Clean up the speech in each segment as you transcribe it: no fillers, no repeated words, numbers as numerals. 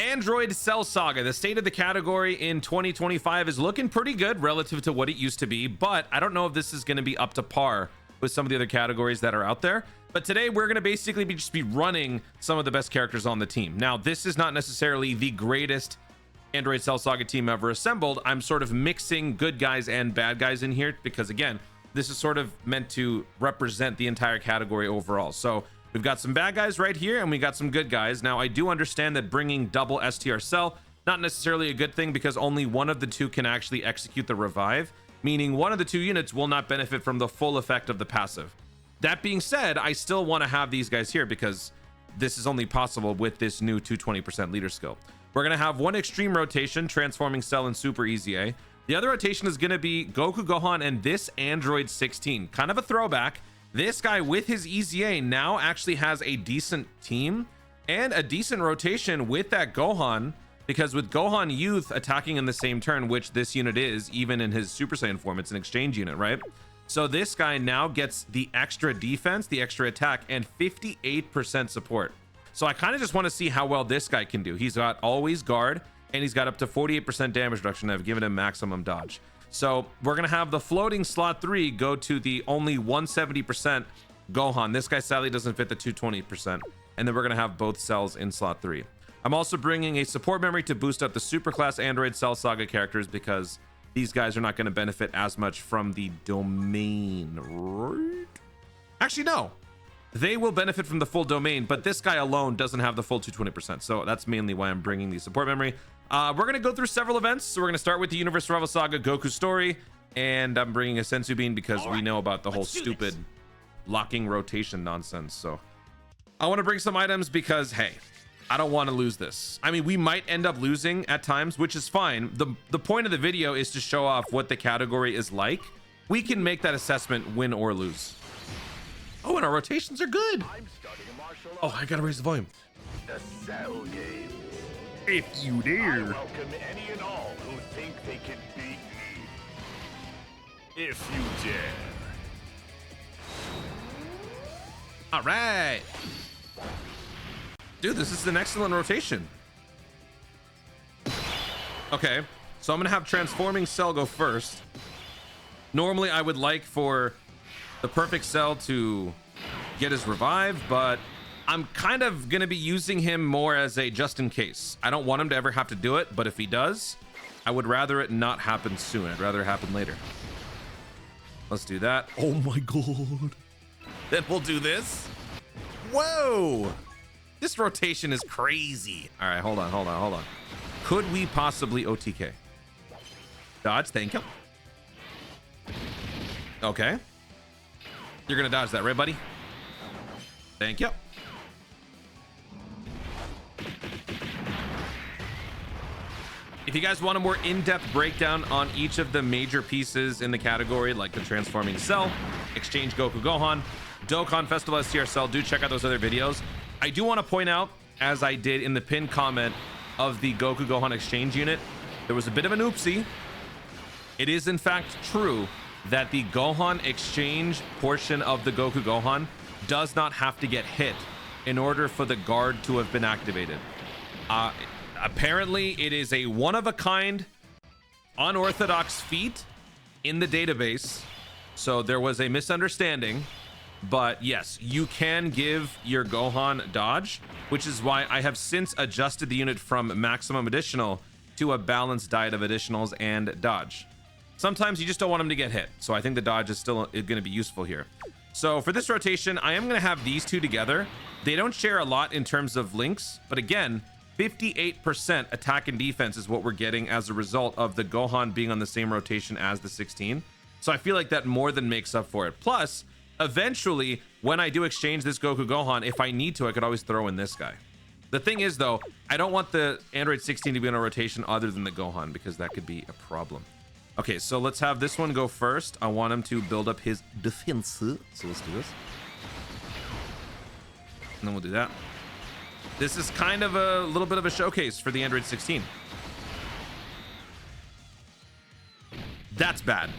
Android Cell Saga. The state of the category in 2025 is looking pretty good relative to what it used to be, but I don't know if this is going to be up to par with some of the other categories that are out there. But today we're going to basically just be running some of the best characters on the team. Now, this is not necessarily the greatest Android Cell Saga team ever assembled. I'm sort of mixing good guys and bad guys in here because, again, this is sort of meant to represent the entire category overall. So we've got some bad guys right here and we got some good guys. Now, I do understand that bringing double STR Cell, not necessarily a good thing because only one of the two can actually execute the revive, meaning one of the two units will not benefit from the full effect of the passive. That being said, I still want to have these guys here because this is only possible with this new 220% leader skill. We're going to have one extreme rotation, transforming Cell and Super Easy A. The other rotation is going to be Goku Gohan and this Android 16. Kind of a throwback. This guy with his EZA now actually has a decent team and a decent rotation with that Gohan, because with Gohan Youth attacking in the same turn, which this unit is, even in his Super Saiyan form, it's an exchange unit, right? So this guy now gets the extra defense, the extra attack, and 58% support. So I kind of just want to see how well this guy can do. He's got always guard and he's got up to 48% damage reduction. I've given him maximum dodge. So we're going to have the floating slot 3 go to the only 170% Gohan. This guy sadly doesn't fit the 220%. And then we're going to have both cells in slot 3. I'm also bringing a support memory to boost up the superclass Android Cell Saga characters because these guys are not going to benefit as much from the domain, right? Actually, no. They will benefit from the full domain, but this guy alone doesn't have the full 220%. So that's mainly why I'm bringing the support memory. We're going to go through several events. So we're going to start with the Universe Rival Saga Goku story. And I'm bringing a Sensu Bean because we know about the whole stupid locking rotation nonsense. So I want to bring some items because, hey, I don't want to lose this. I mean, we might end up losing at times, which is fine. The point of the video is to show off what the category is like. We can make that assessment, win or lose. Oh, and our rotations are good. Oh, I gotta raise the volume. The Cell game. If you dare. I welcome any and all who think they can beat me. If you dare. All right. Dude, this is an excellent rotation. Okay, so I'm gonna have Transforming Cell go first. Normally, I would like for the perfect Cell to get his revive, but I'm kind of gonna be using him more as a just in case. I don't want him to ever have to do it, but if he does, I would rather it not happen soon. I'd rather it happen later. Let's do that. Oh my god. Then we'll do this. Whoa. This rotation is crazy. All right, hold on. Could we possibly OTK? Dodge, thank you. Okay. You're gonna dodge that, right, buddy? Thank you. If you guys want a more in-depth breakdown on each of the major pieces in the category, like the Transforming Cell, Exchange Goku Gohan, Dokkan Festival STR Cell, do check out those other videos. I do want to point out, as I did in the pinned comment of the Goku Gohan Exchange unit, there was a bit of an oopsie. It is in fact true that the Gohan Exchange portion of the Goku Gohan does not have to get hit in order for the guard to have been activated. Apparently, it is a one-of-a-kind, unorthodox feat in the database. So there was a misunderstanding. But yes, you can give your Gohan dodge, which is why I have since adjusted the unit from maximum additional to a balanced diet of additionals and dodge. Sometimes you just don't want them to get hit. So I think the dodge is still going to be useful here. So for this rotation, I am going to have these two together. They don't share a lot in terms of links, but again, 58% attack and defense is what we're getting as a result of the Gohan being on the same rotation as the 16. So I feel like that more than makes up for it. Plus, eventually, when I do exchange this Goku Gohan, if I need to, I could always throw in this guy. The thing is, though, I don't want the Android 16 to be on a rotation other than the Gohan, because that could be a problem. Okay, so let's have this one go first. I want him to build up his defense. So let's do this. And then we'll do that. This is kind of a little bit of a showcase for the Android 16. That's bad.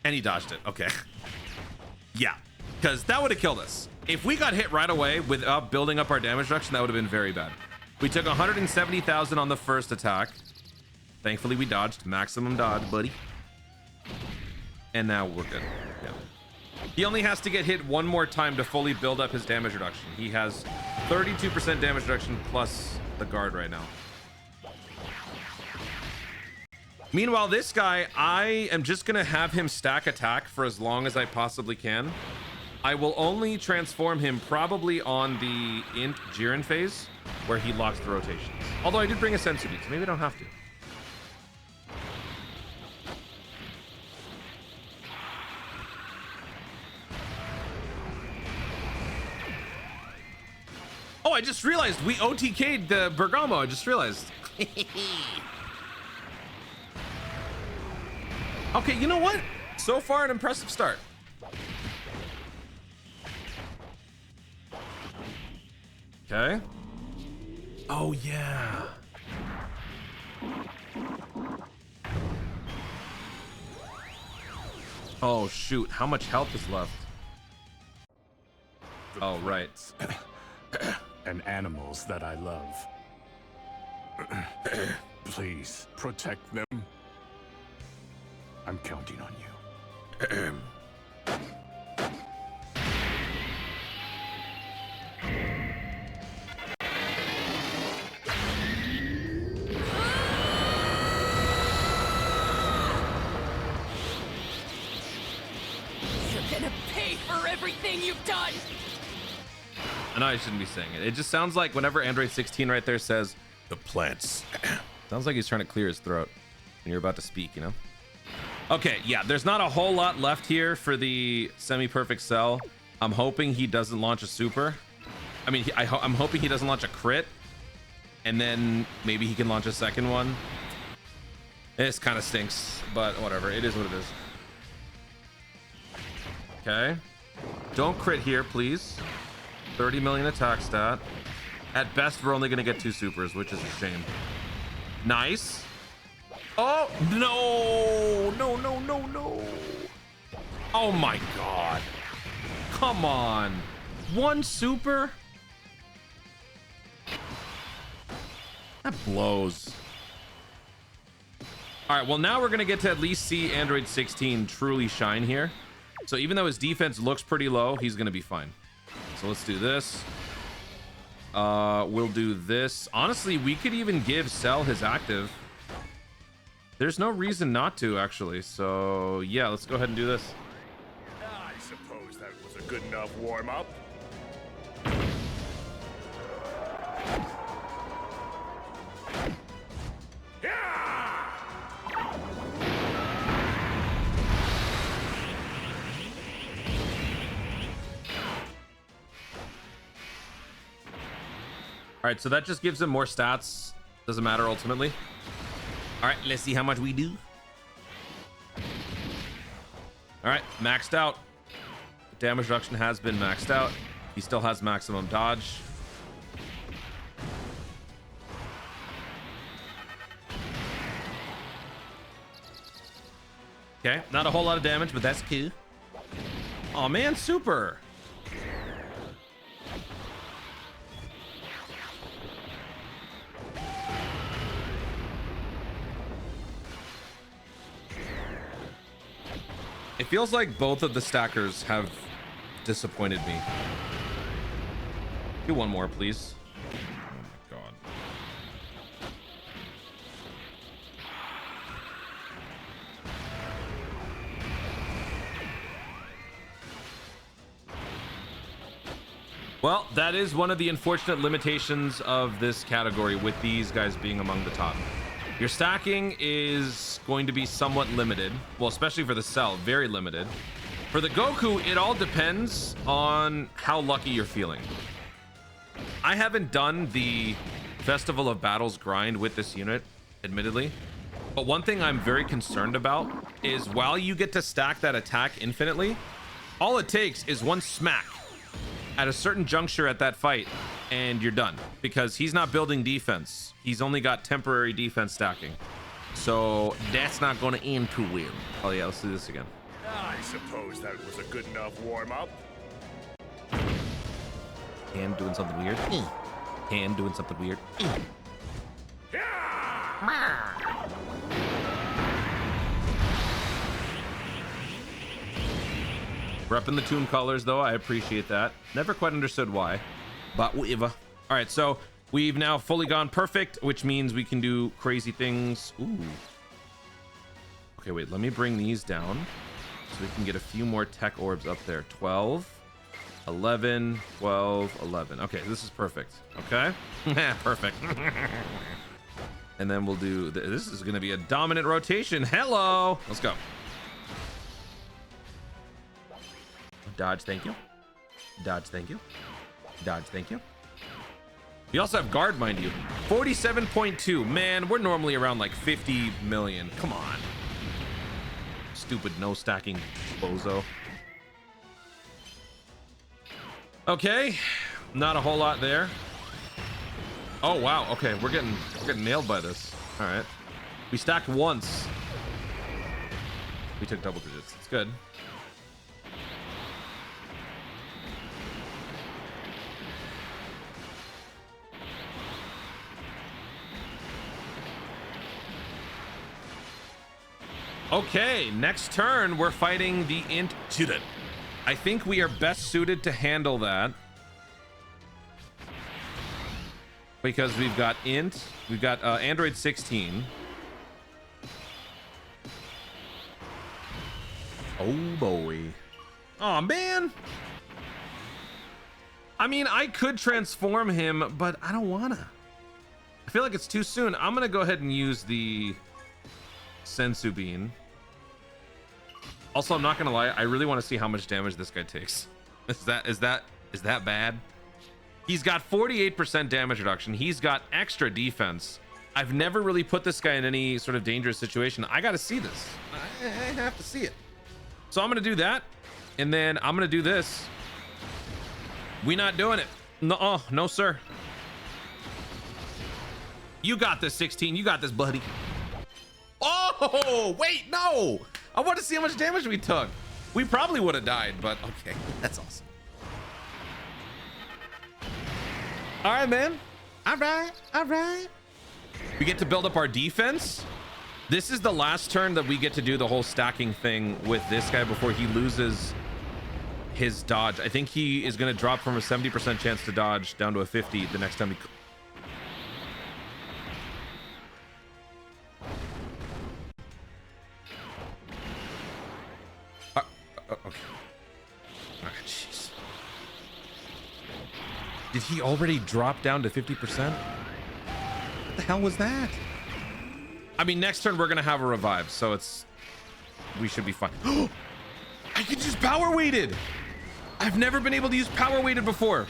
And he dodged it. Okay. Yeah, because that would have killed us. If we got hit right away without building up our damage reduction, that would have been very bad. We took 170,000 on the first attack. Thankfully, we dodged. Maximum dodge, buddy. And now we're good. Yeah. He only has to get hit one more time to fully build up his damage reduction. He has 32% damage reduction plus the guard right now. Meanwhile, this guy, I am just going to have him stack attack for as long as I possibly can. I will only transform him probably on the Int Jiren phase, where he locks the rotations. Although I did bring a Sensu Beat, so maybe I don't have to. Oh, I just realized we OTK'd the Bergamo. I just realized. Okay, you know what? So far, an impressive start. Okay. Oh, yeah. Oh, shoot. How much health is left? Oh, right. And animals that I love. Please protect them. I'm counting on you. You're gonna pay for everything you've done! I know I shouldn't be saying it. It just sounds like whenever Android 16 right there says, the plants. Sounds like he's trying to clear his throat when you're about to speak, you know? Okay, yeah, there's not a whole lot left here for the semi-perfect Cell. I'm hoping he doesn't launch a super. I mean, I'm hoping he doesn't launch a crit. And then maybe he can launch a second one. This kind of stinks, but whatever. It is what it is. Okay. Don't crit here, please. 30 million attack stat. At best, we're only going to get 2 supers, which is a shame. Nice. Oh, no. No, no, no, no. Oh, my God. Come on. 1 super? That blows. All right, well, now we're going to get to at least see Android 16 truly shine here. So even though his defense looks pretty low, he's going to be fine. So let's do this. We'll do this. Honestly, we could even give Cell his active. There's no reason not to, actually. So yeah, let's go ahead and do this. I suppose that was a good enough warm-up. All right, so that just gives him more stats. Doesn't matter ultimately. All right, let's see how much we do. All right, maxed out. Damage reduction has been maxed out. He still has maximum dodge. Okay, not a whole lot of damage, but that's cool. Oh man, super. It feels like both of the stackers have disappointed me. Do one more, please. Oh my God. Well, that is one of the unfortunate limitations of this category, with these guys being among the top. Your stacking is going to be somewhat limited. Well, especially for the Cell, very limited. For the Goku, it all depends on how lucky you're feeling. I haven't done the Festival of Battles grind with this unit, admittedly. But one thing I'm very concerned about is while you get to stack that attack infinitely, all it takes is one smack at a certain juncture at that fight, and you're done. Because he's not building defense. He's only got temporary defense stacking. So that's not going to end too well. Oh yeah, let's do this again. I suppose that was a good enough warm-up. And doing something weird. hand doing something weird. Repping the Toon colors, though. I appreciate that. Never quite understood why, but whatever. All right, so we've now fully gone perfect, which means we can do crazy things. Ooh. Okay, wait, let me bring these down so we can get a few more tech orbs up there. 12, 11, 12, 11. Okay, this is perfect. Okay, perfect. And then we'll do, this is going to be a dominant rotation. Hello, let's go. Dodge, thank you. Dodge, thank you. Dodge, thank you. We also have guard, mind you. 47.2. Man, we're normally around like 50 million. Come on. Stupid no stacking bozo. Okay, not a whole lot there. Oh wow, okay, we're getting nailed by this. All right, we stacked once. We took double digits. It's good. Okay, next turn, we're fighting the Int Student. I think we are best suited to handle that. Because we've got Int, we've got Android 16. Oh boy. Oh man. I mean, I could transform him, but I don't wanna. I feel like it's too soon. I'm gonna go ahead and use the Sensu Bean. Also, I'm not gonna lie, I really want to see how much damage this guy takes. Is that bad? He's got 48% damage reduction. He's got extra defense. I've never really put this guy in any sort of dangerous situation. I gotta see this. I have to see it. So I'm gonna do that, and then I'm gonna do this. We not doing it. No, no sir. You got this, 16. You got this, buddy. Oh, wait, no. I want to see how much damage we took. We probably would have died, but okay, that's awesome. All right, man. All right, all right. We get to build up our defense. This is the last turn that we get to do the whole stacking thing with this guy before he loses his dodge. I think he is going to drop from a 70% chance to dodge down to a 50 the next time he... Okay. Alright, jeez. Did he already drop down to 50%? What the hell was that? I mean, next turn we're gonna have a revive, so we should be fine. I can use power weighted. I've never been able to use power weighted before.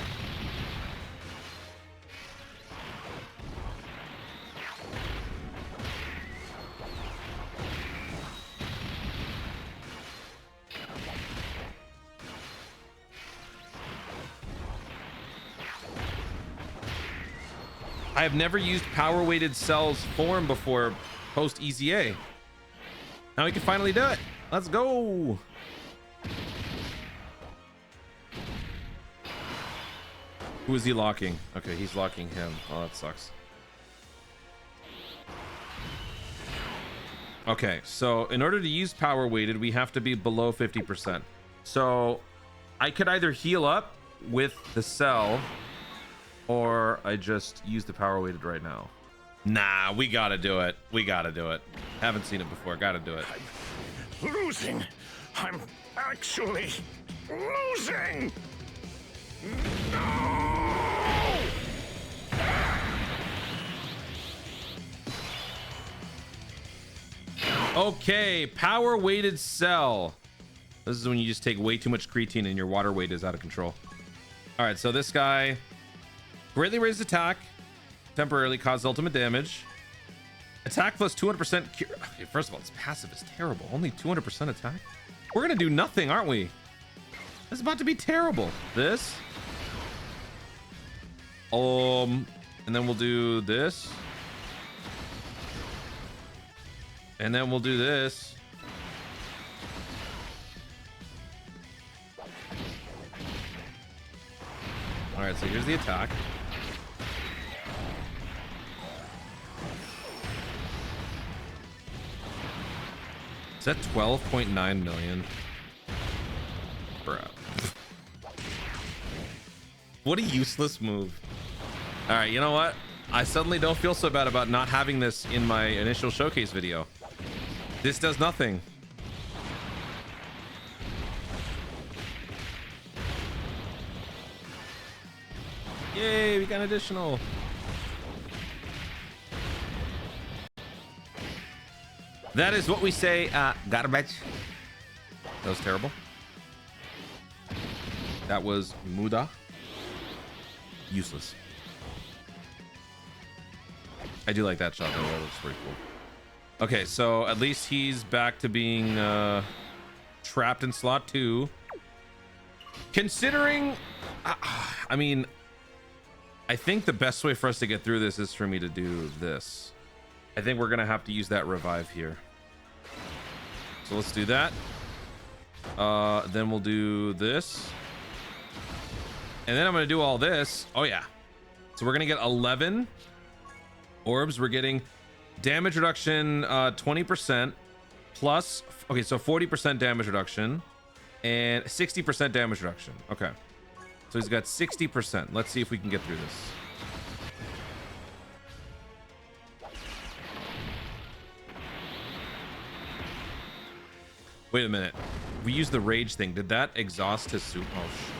I have never used power weighted Cell's form before post EZA. Now we can finally do it. Let's go. Who is he locking? Okay, he's locking him. Oh, that sucks. Okay, so in order to use power weighted, we have to be below 50%. So I could either heal up with the Cell, or I just use the power weighted right now. Nah, we gotta do it. We gotta do it. Haven't seen it before. Gotta do it. I'm losing. I'm actually losing. No! Okay, power weighted Cell. This is when you just take way too much creatine and your water weight is out of control. All right, so this guy greatly raised attack, temporarily caused ultimate damage. Attack plus 200% cure. Okay, first of all, its passive is terrible. Only 200% attack. We're gonna do nothing, aren't we? This is about to be terrible. This. And then we'll do this. And then we'll do this. All right, so here's the attack. Is that 12.9 million? Bruh. What a useless move. All right, you know what? I suddenly don't feel so bad about not having this in my initial showcase video. This does nothing. Yay, we got an additional. That is what we say, garbage. That was terrible. That was muda. Useless. I do like that shot though. That looks pretty cool. Okay, so at least he's back to being trapped in slot 2. Considering, I mean, I think the best way for us to get through this is for me to do this. I think we're gonna have to use that revive here. So let's do that. Then we'll do this. And then I'm gonna do all this. Oh yeah. So we're gonna get 11 orbs. We're getting damage reduction 20% plus, okay, so 40% damage reduction and 60% damage reduction. Okay. So he's got 60%. Let's see if we can get through this. Wait a minute. We used the rage thing. Did that exhaust his suit? Oh, shit.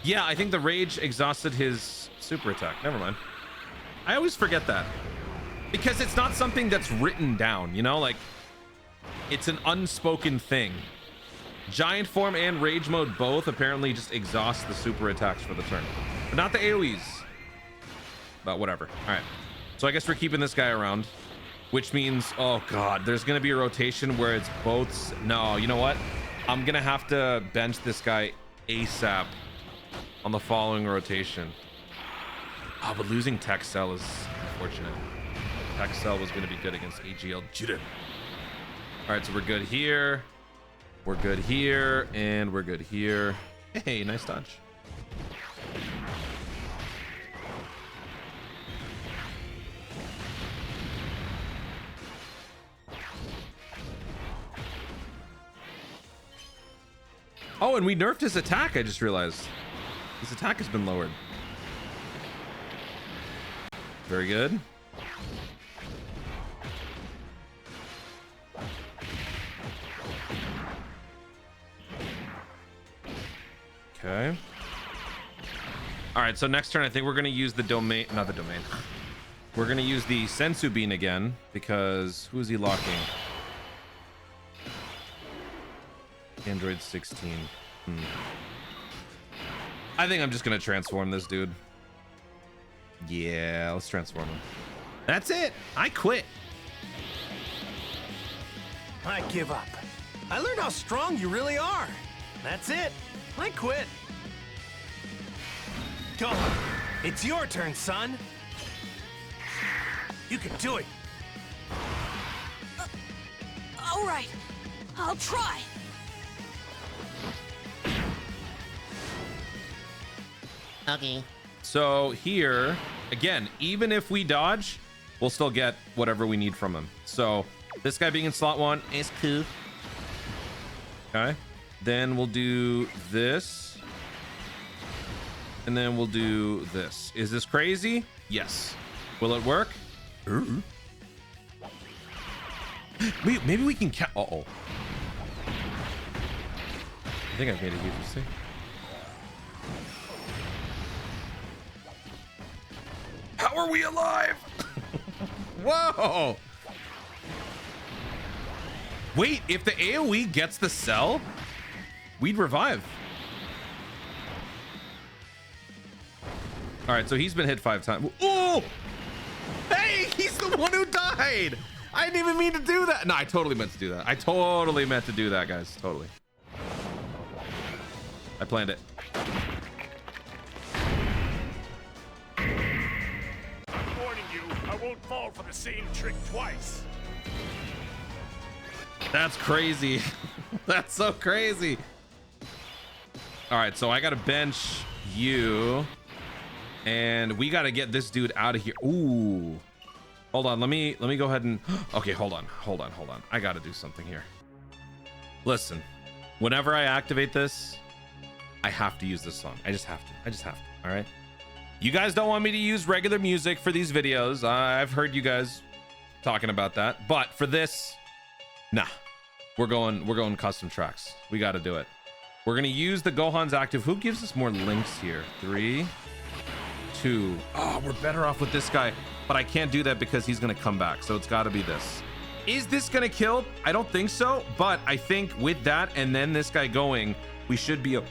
Yeah, I think the rage exhausted his super attack. Never mind. I always forget that. Because it's not something that's written down, you know? Like, it's an unspoken thing. Giant form and rage mode both apparently just exhaust the super attacks for the turn. But not the AoEs. But whatever. All right. So I guess we're keeping this guy around. Which means, oh god, there's going to be a rotation where it's both... No, you know what? I'm going to have to bench this guy ASAP on the following rotation. Oh, but losing Tech Cell is unfortunate. Tech Cell was going to be good against AGL Juden. All right, so we're good here. We're good here. And we're good here. Hey, nice dodge. Oh, and we nerfed his attack, I just realized. His attack has been lowered. Very good. Okay. All right, so next turn, I think we're going to use the domain, not the domain. We're going to use the Sensu Bean again, because who is he locking? Android 16. I think I'm just going to transform this dude. Yeah, let's transform him. That's it. I quit. I give up. I learned how strong you really are. That's it. I quit. Go. It's your turn, son. You can do it. All right, I'll try. Okay. So here, again, even if we dodge, we'll still get whatever we need from him. So this guy being in slot 1 is cool. Okay. Then we'll do this. And then we'll do this. Is this crazy? Yes. Will it work? Maybe we can count. Uh-oh. I think I've made a huge mistake. How are we alive? Whoa. Wait, if the AoE gets the cell, we'd revive. All right, so he's been hit 5 times. Oh! Hey, he's the one who died. I didn't even mean to do that. No, I totally meant to do that. I totally meant to do that, guys. Totally. I planned it. Warning you, I won't fall for the same trick twice. That's crazy. That's so crazy. All right, so I got to bench you. And we got to get this dude out of here. Ooh. Hold on. Let me go ahead and... Okay, hold on. I got to do something here. Listen, whenever I activate this, I have to use this song. I just have to. All right. You guys don't want me to use regular music for these videos. I've heard you guys talking about that, but for this, nah, we're going custom tracks. We got to do it. We're going to use the Gohan's active. Who gives us more links here? 3, 2. Oh, we're better off with this guy, but I can't do that because he's going to come back. So it's got to be this. Is this going to kill? I don't think so, but I think with that and then this guy going, we should be a...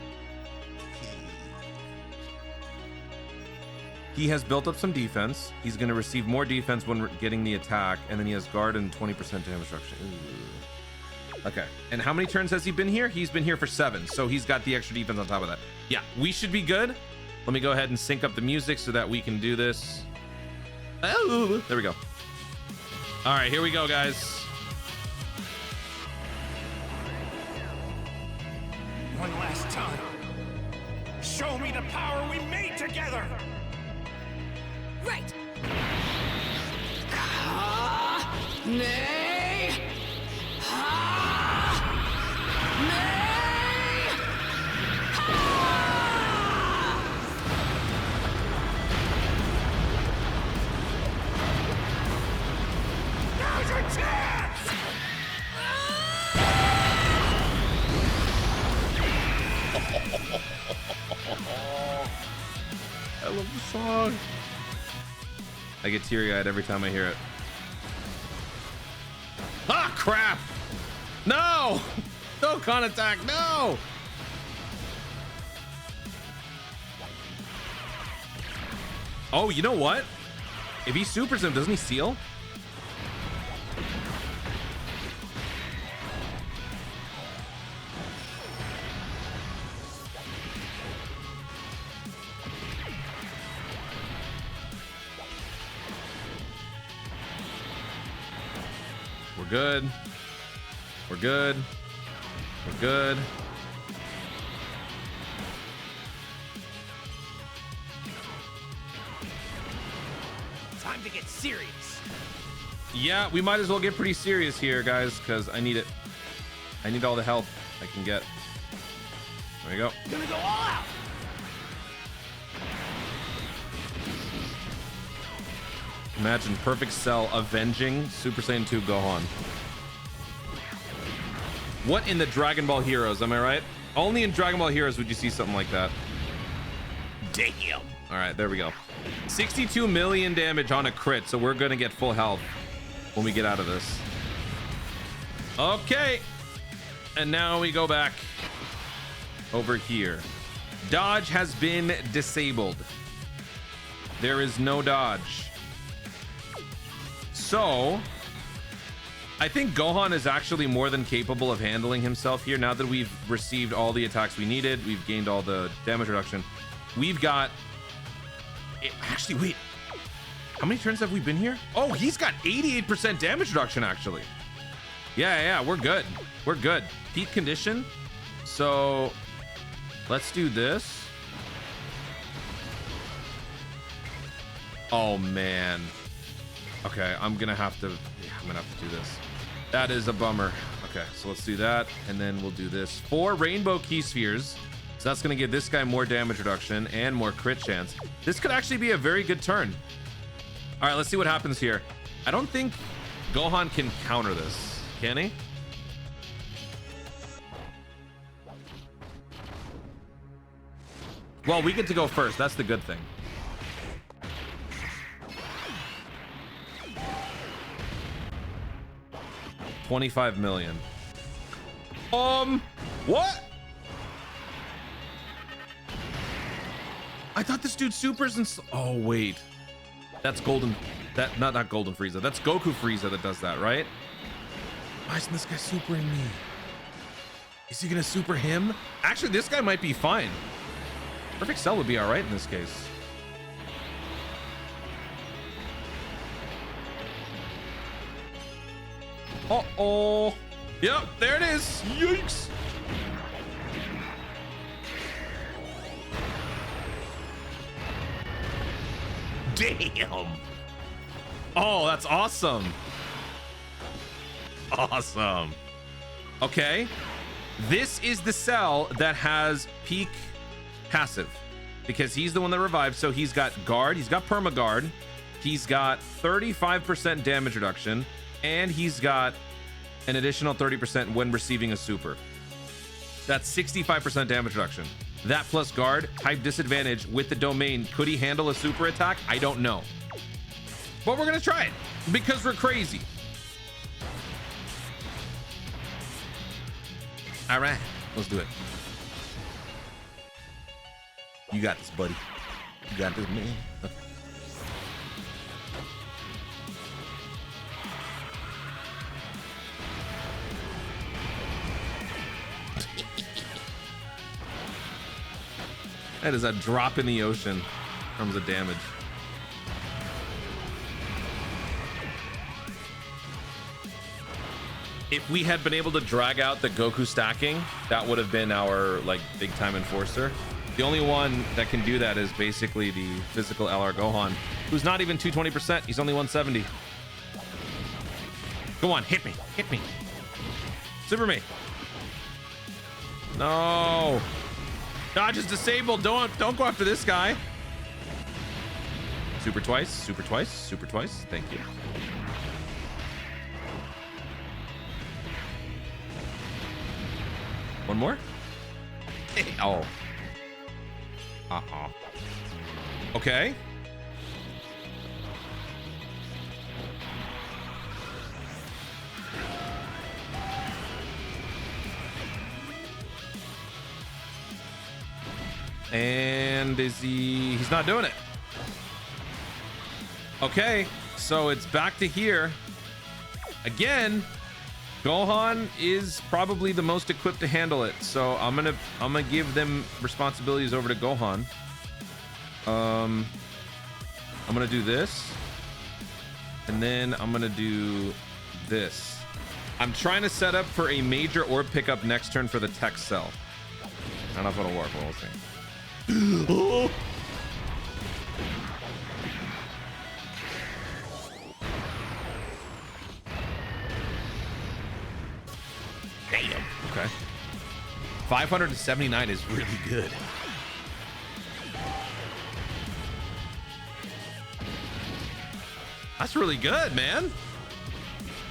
He has built up some defense. He's going to receive more defense when getting the attack, and then he has guard and 20% damage reduction. Ooh. Okay. And how many turns has he been here? He's been here for 7, so he's got the extra defense on top of that. Yeah, we should be good. Let me go ahead and sync up the music so that we can do this. Oh, there we go. All right, here we go, guys. One last time. Show me the power we made together. Right. Nay. Now's your chance. I love the song. I get teary-eyed every time I hear it. Ah, crap! No! Dokkan attack, no! Oh, you know what? If he supers him, doesn't he seal? We're good. We're good. We're good. Time to get serious. Yeah, we might as well get pretty serious here, guys, because I need it. I need all the help I can get. There you go. Gonna go all out. Imagine Perfect Cell avenging Super Saiyan 2 Gohan. What in the Dragon Ball Heroes, am I right? Only in Dragon Ball Heroes would you see something like that. Damn. All right, there we go. 62 million damage on a crit, so we're gonna get full health when we get out of this. Okay. And now we go back over here. Dodge has been disabled. There is no dodge. So, I think Gohan is actually more than capable of handling himself here. Now that we've received all the attacks we needed, we've gained all the damage reduction. We've got... Actually, wait. How many turns have we been here? Oh, he's got 88% damage reduction, actually. Yeah, we're good. We're good. Peak condition. So, let's do this. Oh, man. Okay, I'm gonna have to do this. That is a bummer. Okay, so let's do that, and then we'll do this. 4 rainbow key spheres. So that's gonna give this guy more damage reduction and more crit chance. This could actually be a very good turn. All right, let's see what happens here. I don't think Gohan can counter this, can he? Well, we get to go first. That's the good thing. $25 million. What? I thought this dude supers and... Oh, wait. That's Golden... Not Golden Frieza. That's Goku Frieza that does that, right? Why isn't this guy supering me? Is he gonna super him? Actually, this guy might be fine. Perfect Cell would be all right in this case. Uh-oh. Yep, there it is. Yikes. Damn. Oh, that's awesome. Awesome. Okay. This is the Cell that has peak passive because he's the one that revived. So he's got guard, he's got perma guard, he's got 35% damage reduction, and he's got an additional 30% when receiving a super. That's 65% damage reduction. That plus guard, type disadvantage with the domain. Could he handle a super attack? I don't know. But we're gonna try it because we're crazy. All right, let's do it. You got this, buddy. You got this, man. That is a drop in the ocean in terms of damage. If we had been able to drag out the Goku stacking, that would have been our like big time enforcer. The only one that can do that is basically the physical LR Gohan, who's not even 220%. He's only 170. Go on, hit me, hit me. Super me. No. Dodge is disabled. Don't go after this guy. Super twice, super twice, super twice. Thank you. One more. Oh. Okay. And is he... He's not doing it. Okay, so it's back to here. Again, Gohan is probably the most equipped to handle it. So I'm gonna give them responsibilities over to Gohan. I'm gonna do this. And then I'm gonna do this. I'm trying to set up for a major orb pickup next turn for the tech cell. I don't know if it'll work, but we'll see. Oh. Damn. Okay. 579 is really good. That's really good, man.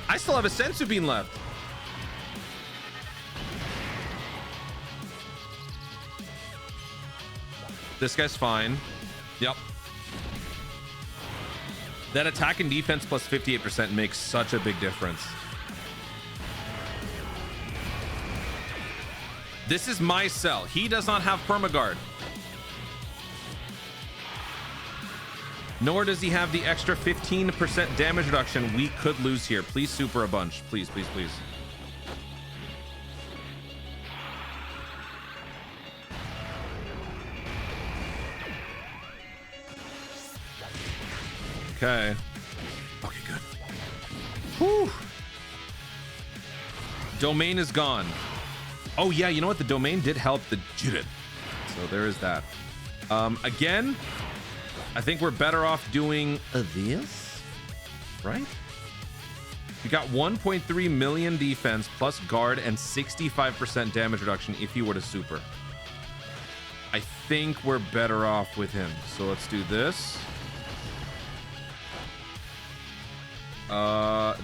I still have a Sensu Bean left. This guy's fine. Yep. That attack and defense plus 58% makes such a big difference. This is my Cell. He does not have permaguard. Nor does he have the extra 15% damage reduction we could lose here. Please super a bunch. Please, please, please. Okay. Okay, good. Whew. Domain is gone. Oh yeah, you know what? The domain did help the Jiren. So there is that. Again, I think we're better off doing this, right? We got 1.3 million defense plus guard and 65% damage reduction if you were to super. I think we're better off with him. So let's do this.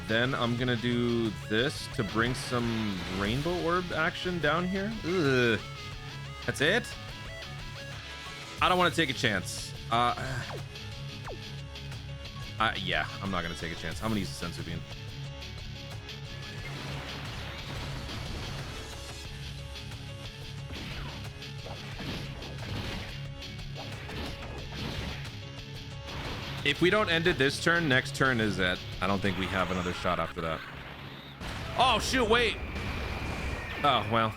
Then I'm gonna do this to bring some rainbow orb action down here. Ugh. That's it. I don't want to take a chance. Yeah, I'm not gonna take a chance. I'm gonna use the Sensu Bean. If we don't end it this turn, next turn is it. I don't think we have another shot after that. Oh, shoot, wait. Oh, well.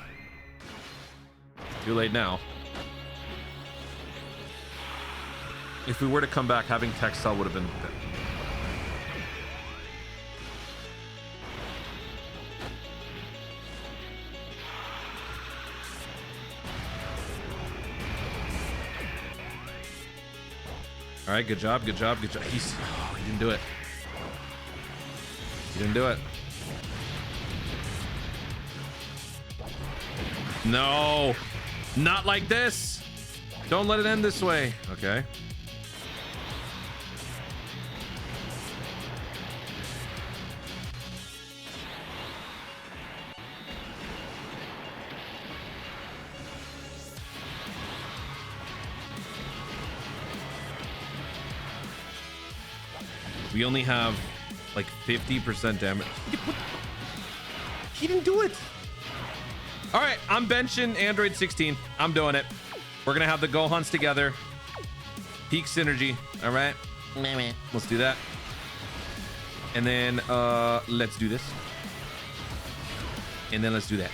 Too late now. If we were to come back, having Tech Cell would have been... All right, good job, good job, good job. He didn't do it. He didn't do it. No, not like this. Don't let it end this way. Okay. We only have like 50% damage. He didn't do it. All right, I'm benching Android 16. I'm doing it. We're gonna have the Gohans together. Peak synergy. All right. Let's do that. And then let's do this. And then let's do that.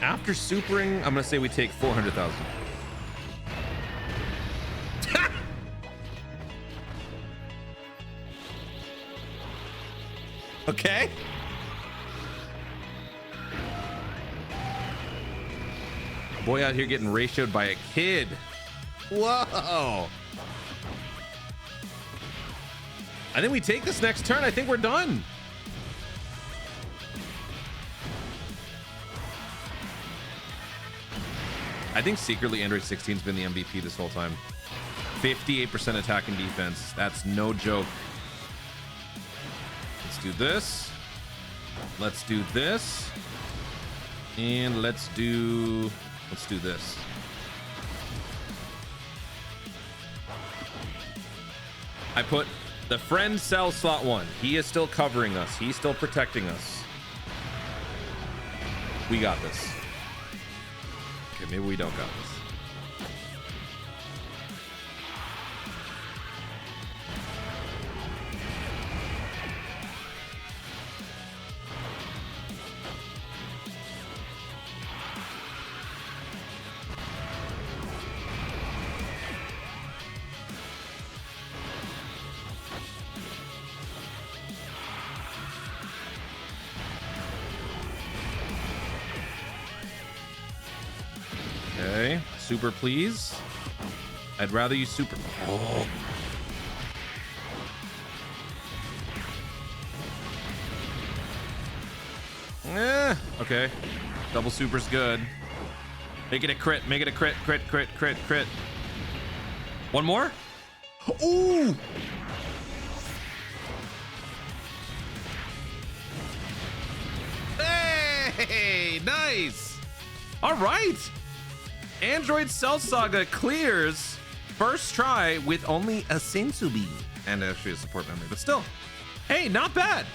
After supering, I'm gonna say we take 400,000. Okay. Boy out here getting ratioed by a kid. Whoa. I think we take this next turn. I think we're done. I think secretly Android 16's been the MVP this whole time. 58% attack and defense. That's no joke. Let's do this. Let's do this. And let's do this. I put the friend Cell slot 1. He is still covering us. He's still protecting us. We got this. Okay, maybe we don't got this. Okay, super please. I'd rather you super. Oh. Okay. Double super's good. Make it a crit. Make it a crit. Crit, crit, crit, crit. One more? Ooh! Hey, nice. All right. Android Cell Saga clears first try with only a Sensubi and actually a support memory, but still, hey, not bad.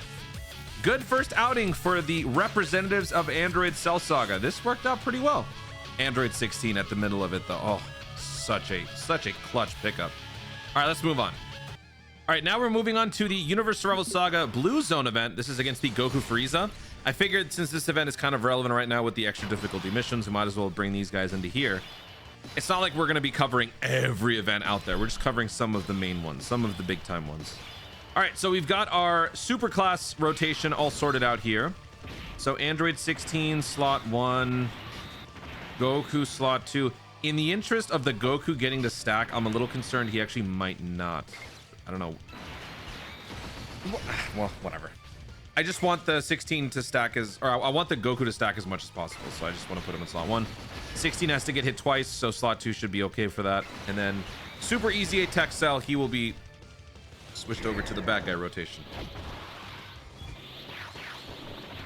Good first outing for the representatives of Android Cell Saga. This worked out pretty well. Android 16 at the middle of it though. Oh, such a clutch pickup. All right, let's move on. All right, now we're moving on to the Universe Survival Saga Blue Zone event. This is against the Goku Frieza. I figured since this event is kind of relevant right now with the extra difficulty missions, we might as well bring these guys into here. It's not like we're going to be covering every event out there. We're just covering some of the main ones, some of the big time ones. All right, so we've got our super class rotation all sorted out here. So Android 16 slot 1, Goku slot 2. In the interest of the Goku getting the stack, I'm a little concerned he actually might not. I don't know. Well, whatever. I just want the 16 to stack I want the Goku to stack as much as possible. So I just want to put him in slot 1. 16 has to get hit twice, so slot 2 should be okay for that. And then super easy attack cell, he will be switched over to the bad guy rotation.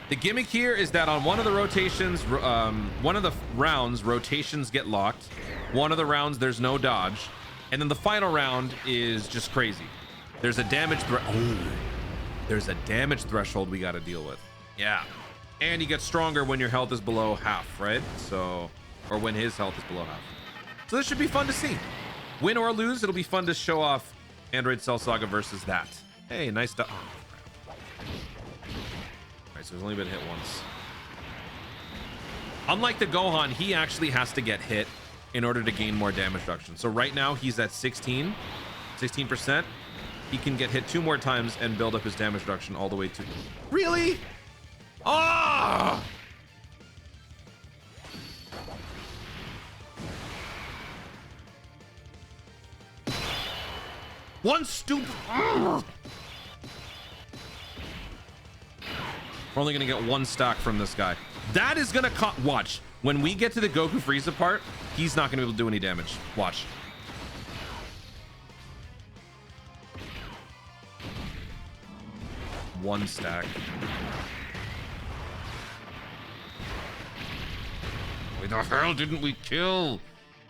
The gimmick here is that on one of the rotations, one of the rounds, rotations get locked. One of the rounds, there's no dodge. And then the final round is just crazy. There's a damage there's a damage threshold we got to deal with. Yeah. And you get stronger when your health is below half, right? So, or when his health is below half. So this should be fun to see. Win or lose, it'll be fun to show off Android Cell Saga versus that. Hey, nice stuff. Oh, alright, so he's only been hit once. Unlike the Gohan, he actually has to get hit in order to gain more damage reduction. So right now he's at 16%. He can get hit 2 more times and build up his damage reduction all the way to... Really? Ah! One stupid... We're only gonna get 1 stack from this guy. That is gonna watch. When we get to the Goku Frieza part, he's not gonna be able to do any damage. Watch. One stack. Wait, the hell didn't we kill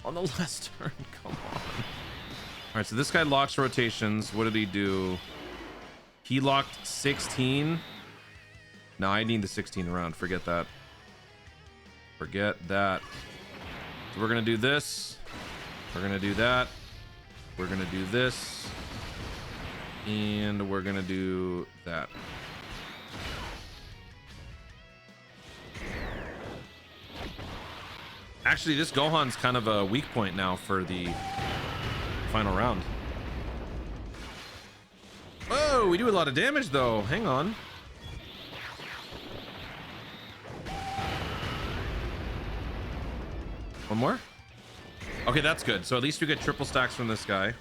on the last turn? Come on. All right, so this guy locks rotations. What did he do? He locked 16. No, I need the 16 around. Forget that. Forget that. So we're gonna do this. We're gonna do that. We're gonna do this. And we're gonna do that. Actually, this Gohan's kind of a weak point now for the final round. Oh, we do a lot of damage though. Hang on. One more? Okay, that's good. So at least we get triple stacks from this guy.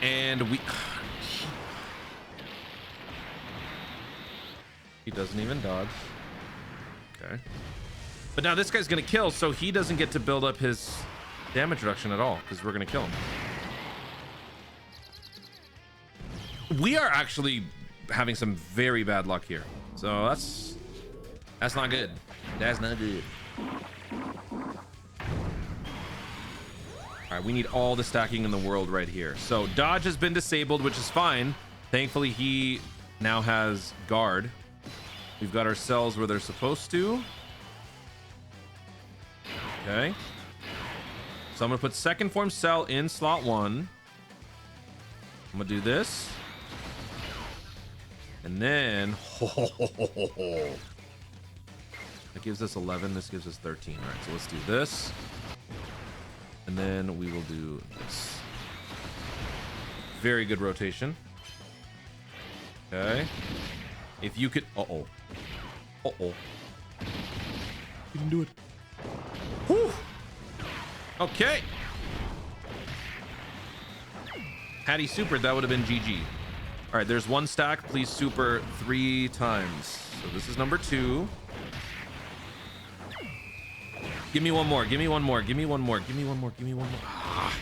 And we... He doesn't even dodge. Okay. But now this guy's gonna kill, so he doesn't get to build up his damage reduction at all, because we're gonna kill him. We are actually having some very bad luck here. So that's not good. That's not good. All right, we need all the stacking in the world right here. So dodge has been disabled, which is fine. Thankfully, he now has guard. We've got our cells where they're supposed to. Okay. So I'm gonna put second form cell in slot 1. I'm gonna do this. And then, that gives us 11. This gives us 13. All right, so let's do this. And then we will do this. Very good rotation. Okay. If you could, uh-oh. Uh-oh. You can do it. Whew. Okay. Had he supered, that would have been GG. All right, there's 1 stack. Please super 3 times. So this is number 2. Give me one more. Give me one more. Give me one more. Give me one more. Give me one more. Ah.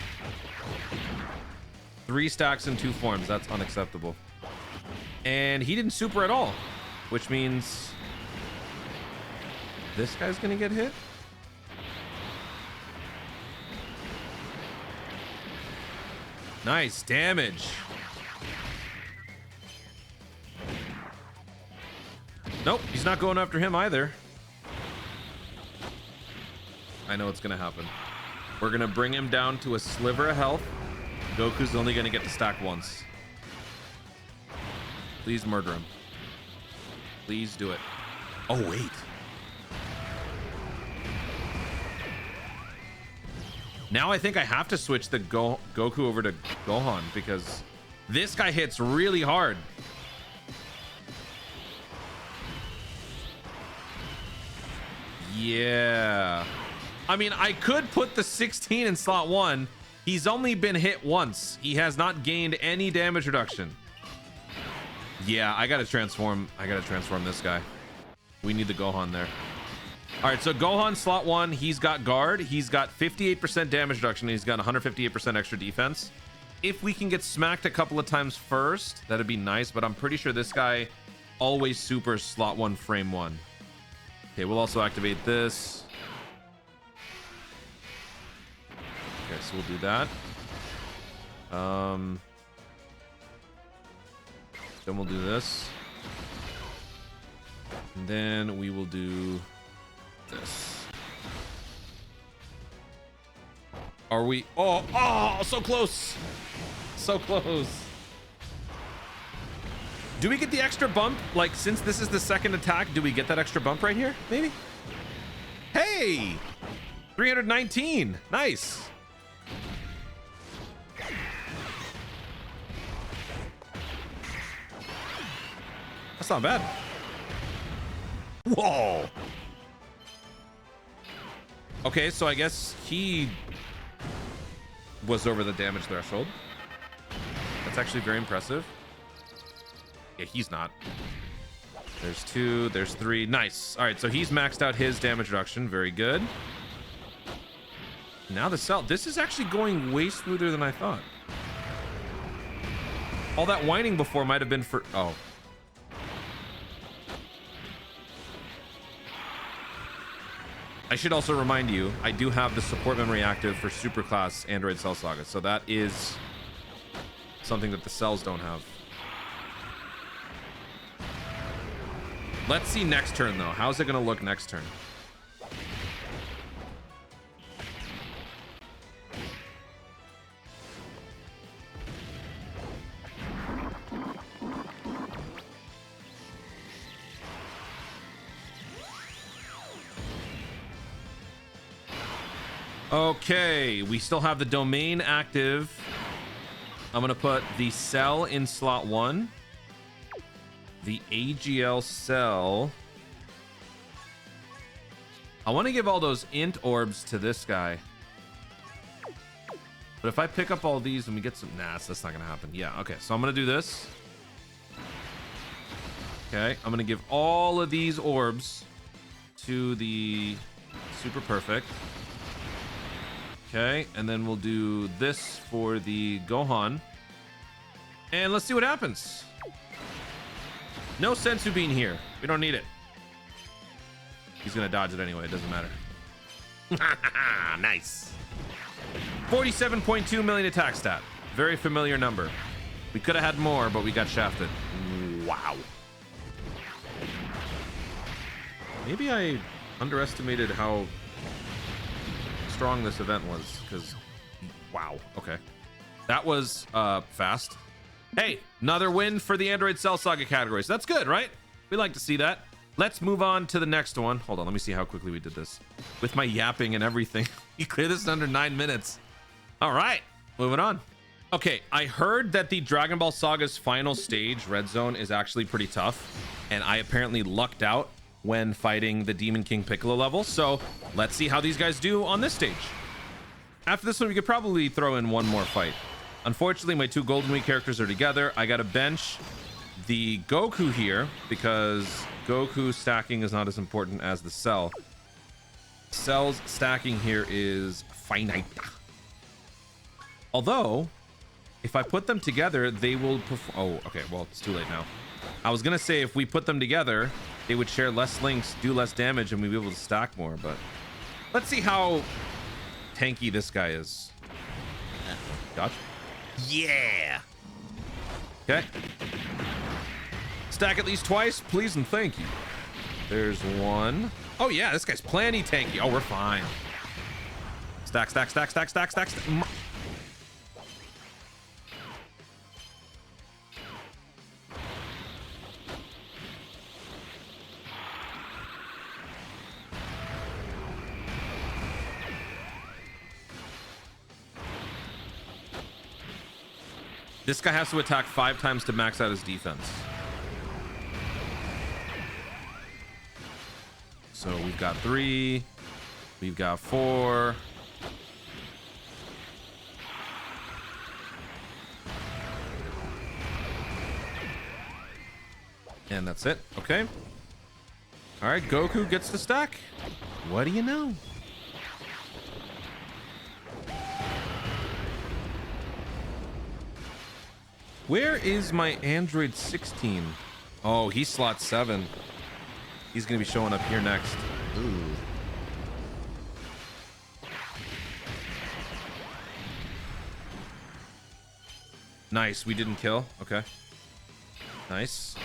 3 stacks in 2 forms. That's unacceptable. And he didn't super at all, which means this guy's gonna get hit. Nice damage. Nope, he's not going after him either. I know what's gonna happen. We're gonna bring him down to a sliver of health. Goku's only gonna get to stack once. Please murder him. Please do it. Oh, wait. Now I think I have to switch the Goku over to Gohan because this guy hits really hard. Yeah. I mean, I could put the 16 in slot 1. He's only been hit once. He has not gained any damage reduction. Yeah, I gotta transform this guy. We need the Gohan there. All right, so Gohan slot 1, he's got guard. He's got 58% damage reduction. And he's got 158% extra defense. If we can get smacked a couple of times first, that'd be nice. But I'm pretty sure this guy always supers slot 1, frame 1. Okay, we'll also activate this. Okay, so we'll do that. Then we'll do this. And then we will do this. Are we? Oh, so close. So close. Do we get the extra bump? Like, since this is the second attack, do we get that extra bump right here? Maybe? Hey! 319. Nice. That's not bad. Whoa. Okay, so I guess he was over the damage threshold. That's actually very impressive. Yeah, he's not. There's 2, there's 3. Nice. All right, so he's maxed out his damage reduction. Very good. Now the Cell. This is actually going way smoother than I thought. All that whining before might have been for... Oh. I should also remind you, I do have the support memory active for Superclass Android Cell Saga, so that is something that the cells don't have. Let's see next turn, though. How's it going to look next turn? Okay, we still have the domain active. I'm going to put the cell in slot 1. The AGL cell. I want to give all those int orbs to this guy. But if I pick up all these and we get some... Nah, that's not going to happen. Yeah, okay. So I'm going to do this. Okay, I'm going to give all of these orbs to the Super Perfect. Okay, and then we'll do this for the Gohan. And let's see what happens. No Sensu Bean here. We don't need it. He's gonna dodge it anyway. It doesn't matter. Nice. 47.2 million attack stat. Very familiar number. We could have had more, but we got shafted. Wow. Maybe I underestimated how strong this event was, because wow. Okay, that was fast. Hey, another win for the Android Cell Saga categories. That's good, right? We like to see that. Let's move on to the next one. Hold on, let me see how quickly we did this with my yapping and everything. You clear this in under 9 minutes. All right, moving on. Okay, I heard that the Dragon Ball Saga's final stage, Red Zone, is actually pretty tough, and I apparently lucked out when fighting the Demon King Piccolo level. So let's see how these guys do on this stage. After this one, we could probably throw in one more fight. Unfortunately, my 2 Golden Week characters are together. I got to bench the Goku here because Goku stacking is not as important as the Cell. Cell's stacking here is finite. Although, if I put them together, they will perform... Oh, okay. Well, it's too late now. I was going to say if we put them together, they would share less links, do less damage, and we'd be able to stack more. But let's see how tanky this guy is. Gotcha. Yeah. Okay. Stack at least twice, please and thank you. There's 1. Oh, yeah, this guy's plenty tanky. Oh, we're fine. Stack, stack, stack, stack, stack, stack, stack. This guy has to attack 5 times to max out his defense. So we've got 3. We've got 4. And that's it. Okay. All right, Goku gets the stack. What do you know? Where is my Android 16? Oh, he's slot 7. He's gonna be showing up here next. Ooh. Nice, we didn't kill. Okay. Nice.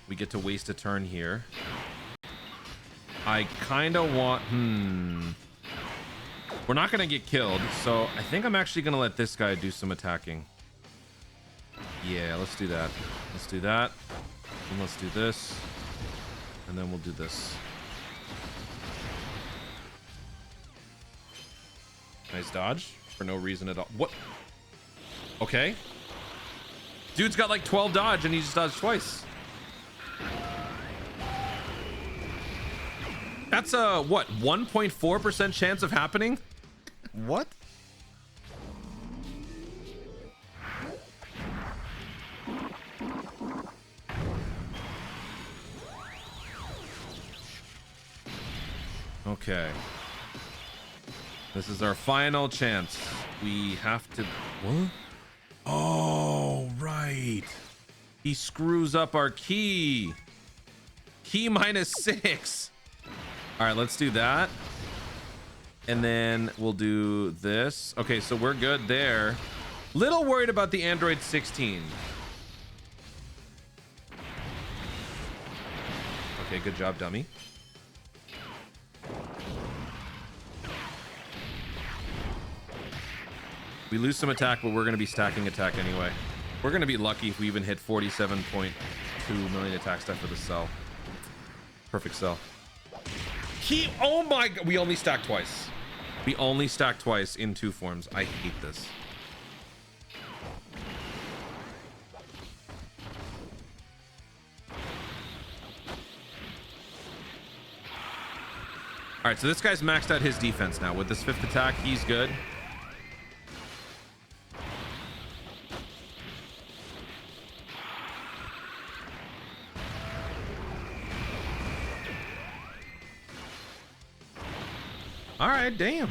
We get to waste a turn here. I kind of want... We're not gonna get killed, so I think I'm actually gonna let this guy do some attacking. Yeah, let's do that. Let's do that. And let's do this. And then we'll do this. Nice dodge for no reason at all. What? Okay. Dude's got like 12 dodge and he just dodged twice. That's a, what, 1.4% chance of happening? What? Okay. This is our final chance. We have to... What? Oh, right. He screws up our key. Key -6. All right, let's do that. And then we'll do this. Okay, so we're good there. Little worried about the Android 16. Okay, good job, dummy. We lose some attack, but we're going to be stacking attack anyway. We're going to be lucky if we even hit 47.2 million attack stat for the cell. Perfect cell. Oh my god, we only stacked twice. We only stacked twice in 2 forms. I hate this. All right, so this guy's maxed out his defense now. With this 5th attack, he's good. All right, damn.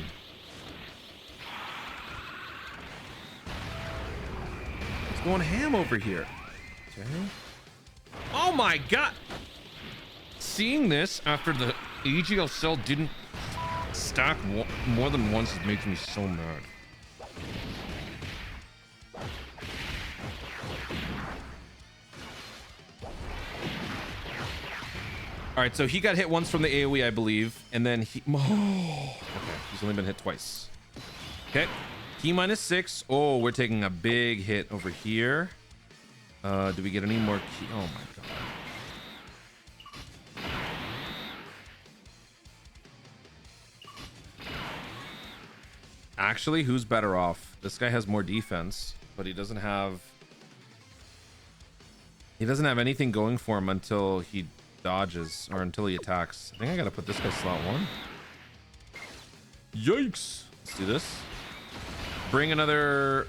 It's going ham over here. Okay. Oh my god. Seeing this after the AGL cell didn't stack more than once, it makes me so mad. All right, so he got hit once from the AoE, I believe, and then he... Oh, okay, he's only been hit twice. Okay, key -6. Oh, we're taking a big hit over here. Do we get any more key? Oh my god. Actually, who's better off? This guy has more defense, but he doesn't have anything going for him until he dodges or until he attacks. I think I gotta put this guy slot 1. Yikes. Let's do this. Bring another...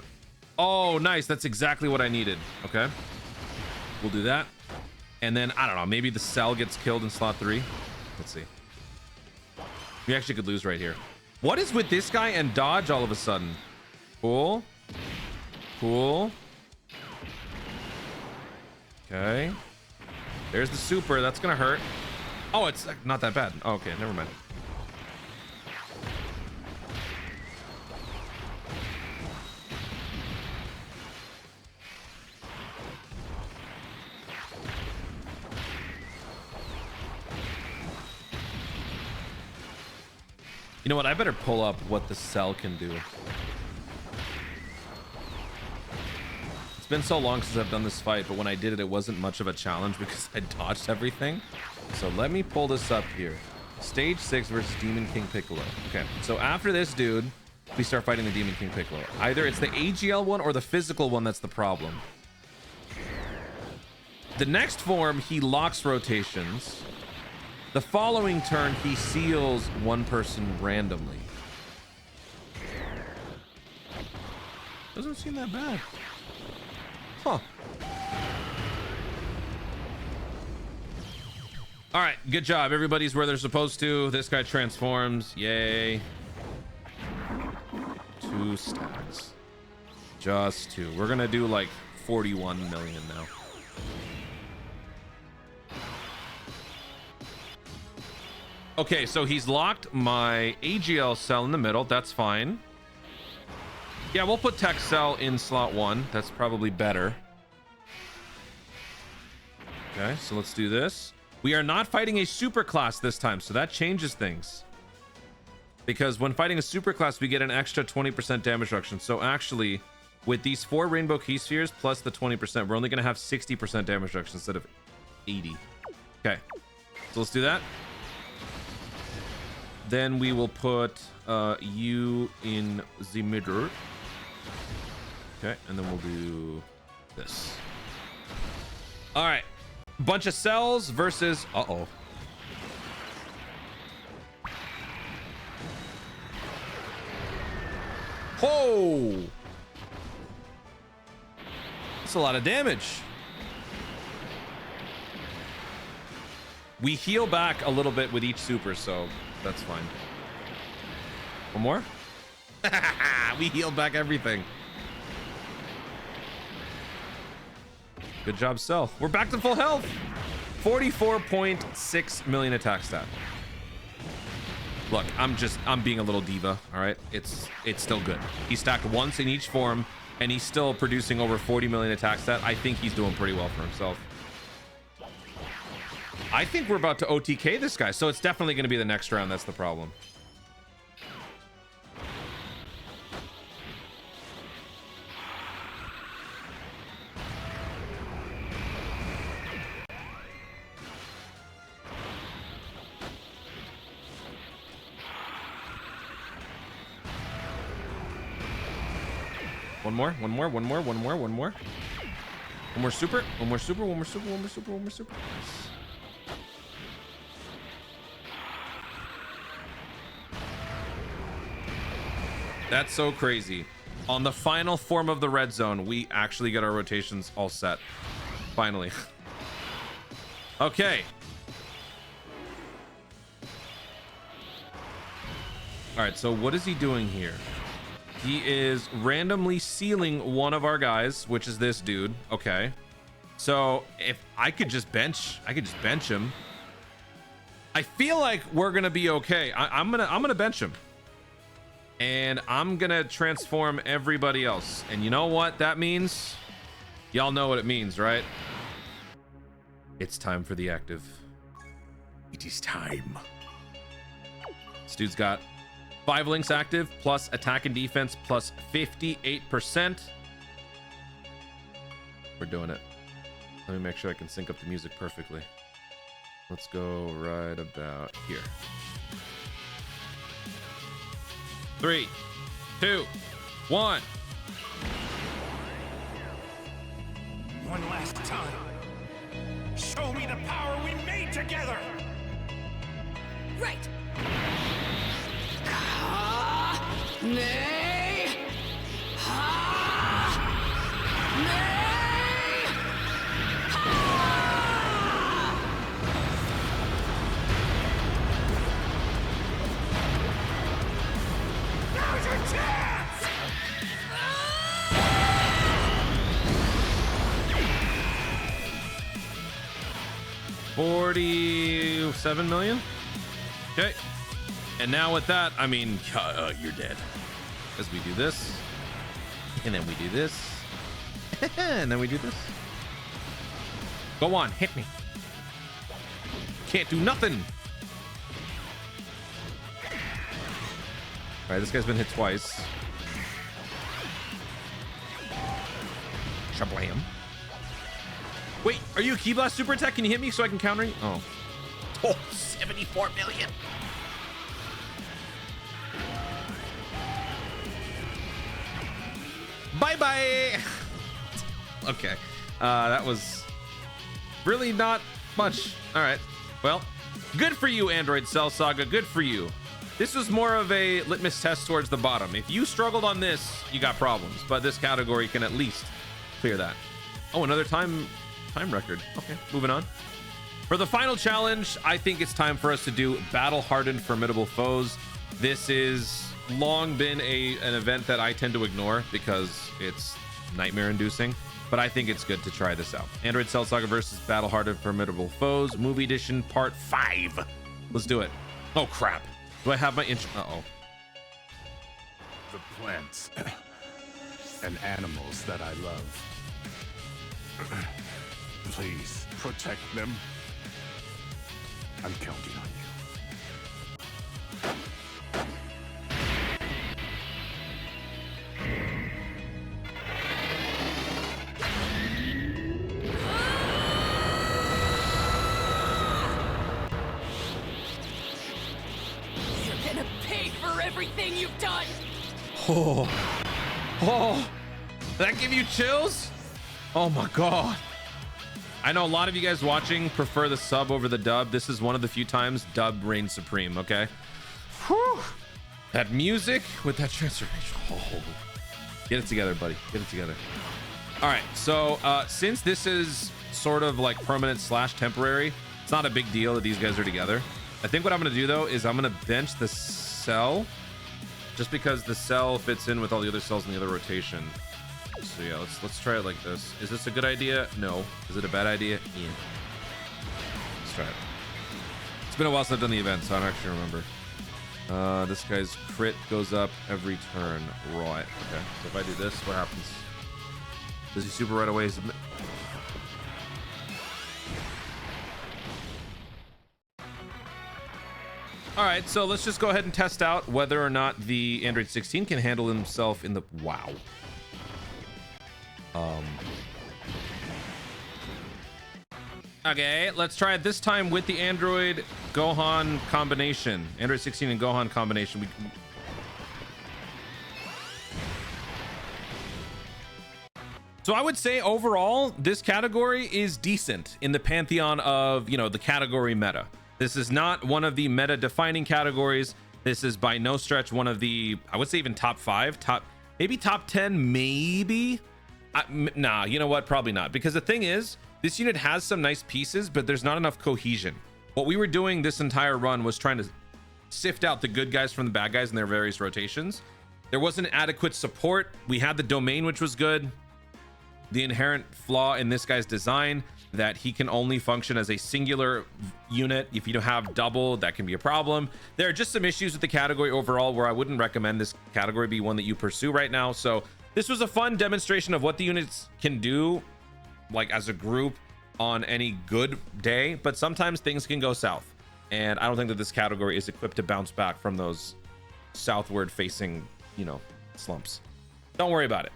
Oh, nice. That's exactly what I needed. Okay. We'll do that. And then, I don't know, maybe the cell gets killed in slot 3. Let's see. We actually could lose right here. What is with this guy and dodge all of a sudden? Cool. Cool. Okay. There's the super. That's gonna hurt. Oh, it's not that bad. Oh, okay, never mind. You know what? I better pull up what the cell can do. It's been so long since I've done this fight, but when I did it, it wasn't much of a challenge because I dodged everything. So let me pull this up here. Stage 6 versus Demon King Piccolo. Okay, so after this dude, we start fighting the Demon King Piccolo. Either it's the AGL one or the physical one that's the problem. The next form, he locks rotations. The following turn, he seals one person randomly. Doesn't seem that bad. Huh. All right, good job. Everybody's where they're supposed to. This guy transforms. Yay. 2 stacks. Just 2. We're gonna do like 41 million now. Okay, so he's locked my AGL cell in the middle. That's fine. Yeah, we'll put tech cell in slot 1. That's probably better. Okay, so let's do this. We are not fighting a super class this time, so that changes things. Because when fighting a super class, we get an extra 20% damage reduction. So actually, with these 4 rainbow key spheres plus the 20%, we're only going to have 60% damage reduction instead of 80. Okay, so let's do that. Then we will put you in the middle. Okay, and then we'll do this. All right, bunch of cells versus Whoa! That's a lot of damage. We heal back a little bit with each super, so that's fine. One more? We healed back everything. Good job, Cell. We're back to full health. 44.6 million attack stat. Look, I'm being a little diva, all right? It's still good. He stacked once in each form, and he's still producing over 40 million attack stat. I think he's doing pretty well for himself. I think we're about to OTK this guy, so it's definitely going to be the next round. That's the problem. One more super. One more super. That's so crazy. On the final form of the red zone, we actually get our rotations all set. Finally. Okay. All right, so what is he doing here? He is randomly sealing one of our guys, which is this dude. Okay. So if I could just bench him. I feel like we're gonna be okay. I'm gonna bench him. And I'm gonna transform everybody else. And you know what that means? Y'all know what it means, right? It's time for the active. It is time. This dude's got 5 links active, plus attack and defense, plus 58%. We're doing it. Let me make sure I can sync up the music perfectly. Let's go right about here. 3, 2, 1. One last time. Show me the power we made together! Right! Nay! Ha! Nay! Ha! Now's your chance! 47 million. Okay. And now with that, I mean, you're dead. Because we do this. And then we do this. And then we do this. Go on, hit me. Can't do nothing. All right, this guy's been hit twice. Shablam. Wait, are you a Key Blast super attack? Can you hit me so I can counter you? Oh. Oh, 74 million. Bye-bye. Okay. That was really not much. All right. Well, good for you, Android Cell Saga. Good for you. This was more of a litmus test towards the bottom. If you struggled on this, you got problems. But this category can at least clear that. Oh, another time record. Okay, moving on. For the final challenge, I think it's time for us to do battle-hardened formidable foes. This is long been an event that I tend to ignore because it's nightmare-inducing, but I think it's good to try this out. Android Cell Saga versus Battle-Hardened Formidable Foes, Movie Edition Part 5. Let's do it. Oh, crap. Do I have my Uh-oh. The plants and animals that I love. Please protect them. I'm counting on you. everything you've done. Oh, that give you chills? Oh my God. I know a lot of you guys watching prefer the sub over the dub. This is one of the few times dub reigns supreme, okay? Whew. That music with that transformation. Oh. Get it together, buddy. Get it together. All right, so since this is sort of like permanent / temporary, it's not a big deal that these guys are together. I think what I'm gonna do though is I'm gonna bench the Cell, just because the Cell fits in with all the other cells in the other rotation. So yeah, let's try it like this. Is this a good idea? No. Is it a bad idea? Yeah. Let's try it. It's been a while since I've done the event, so I don't actually remember. This guy's crit goes up every turn. Right. Okay. So if I do this, what happens? Does he super right away? All right, so let's just go ahead and test out whether or not the Android 16 can handle himself in the... Wow. Okay, let's try it this time with the Android Gohan combination. Android 16 and Gohan combination. So I would say overall, this category is decent in the pantheon of, you know, the category meta. This is not one of the meta defining categories. This is by no stretch one of the, I would say even top 5, maybe top 10, maybe. Nah, you know what? Probably not. Because the thing is, this unit has some nice pieces, but there's not enough cohesion. What we were doing this entire run was trying to sift out the good guys from the bad guys in their various rotations. There wasn't adequate support. We had the domain, which was good. The inherent flaw in this guy's design that he can only function as a singular unit. If you don't have double, that can be a problem. There are just some issues with the category overall where I wouldn't recommend this category be one that you pursue right now. So this was a fun demonstration of what the units can do, like as a group on any good day, but sometimes things can go south. And I don't think that this category is equipped to bounce back from those southward facing, you know, slumps. Don't worry about it.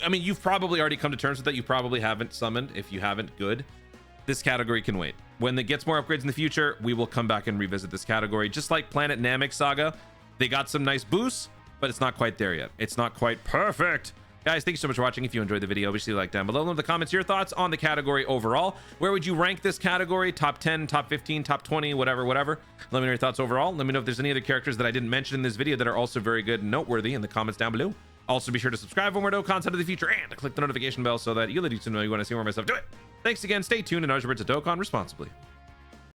I mean, you've probably already come to terms with that. You probably haven't summoned. If you haven't, good. This category can wait. When it gets more upgrades in the future, we will come back and revisit this category. Just like Planet Namek Saga, they got some nice boosts, but it's not quite there yet. It's not quite perfect. Guys, thank you so much for watching. If you enjoyed the video, obviously like down below in the comments your thoughts on the category overall. Where would you rank this category? Top 10, top 15, top 20, whatever. Let me know your thoughts overall. Let me know if there's any other characters that I didn't mention in this video that are also very good and noteworthy in the comments down below. Also, be sure to subscribe for more dope content of the future and click the notification bell so that you'll let you know you want to see more of my stuff. Do it. Thanks again. Stay tuned and always remember to Dokkan responsibly.